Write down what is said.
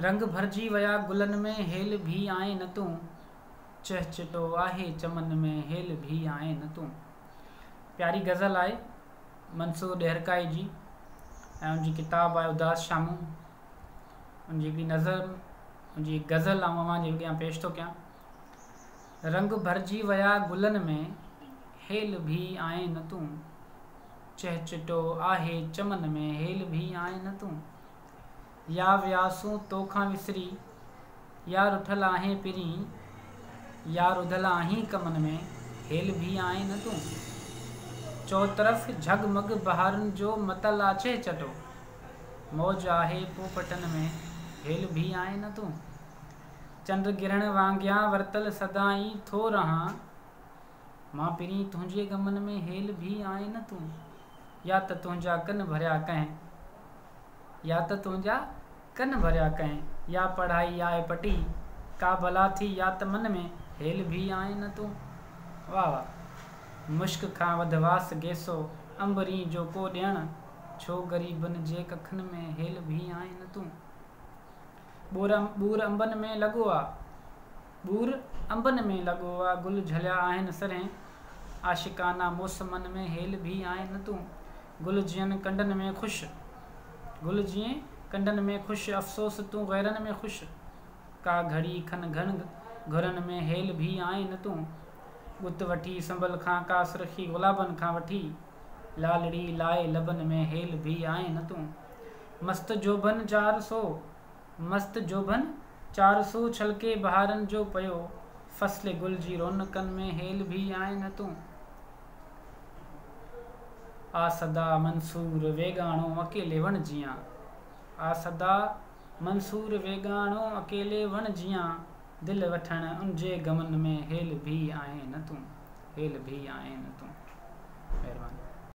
रंग भरजी वया गुलन में हेल भी आए न तूं, चहचटो आहे चमन में हेल भी आए न तूं। प्यारी गज़ल आहे मंसूर ॾेहरकाई जी ऐं उनजी किताब आहे उदास शामूं। उनजी हिकिड़ी नज़र उनजी गज़ल ऐं अवां जे अॻियां पेश थो कयां। रंग भरजी वया गुलन में हेल भी आए न तूं, चहचटो आहे चमन में हेल भी आए न तूं। या वियासूं तोखां विसरी, यार उठल आहे पिरीं, यार उधल आहीं कमन में हेल भी आए न तूं। चौतरफ़ झगमग बहारन जो मतल आचे चटो, मौज आहे पोपटन में हेल भी आए न तूं। चंड गिरण वांगियां वरतल सदाई थो रहां, मां पिरीं तुंहिंजे गमन में हेल भी आए न तूं। या त तुंहिंजा कन भरिया कंहिं, या त तुंहिंजा कन भरिया कंहिं, या पढ़ाई आहे पटी का भला थी, या त मन में हेल भी आए न तूं। वाह वाह। मुश्क खां वधवास गेसो अंबरी जो को ॾियण, छो ग़रीबन जे कखन में हेल भी आए न तूं। ॿूर अंबन में लॻो आहे, ॿूर अंबन में लॻो आहे, गुल झलिया आहिनि सरें, आशिकाना मौसमन में हेल भी आए न तूं। गुल जीअं कंडन में ख़ुशि, गुल जीअं कंडन में ख़ुशि, अफ़सोस तूं ग़ैरन में ख़ुशि, का घड़ी खन घन घुरन में हेल भी आए न तूं। गुत वठी संभल खां का सुरखी गुलाबन खां वठी, लालड़ी लाए लबन में हेल भी आए न तूं। मस्त जोबन 400, मस्त जोबन 400 छलके बहारन जो पयो, फसल गुल जी रौनकन में हेल भी आए न तूं। आ सदा मंसूर वेगाणो अकेले वण जियां, आ सदा मंसूर वेगाणो अकेले वण जियां, दिल वठण उनजे गमन में हेल भी आए न तूं, हेल भी आए न तूं। महिरबानी।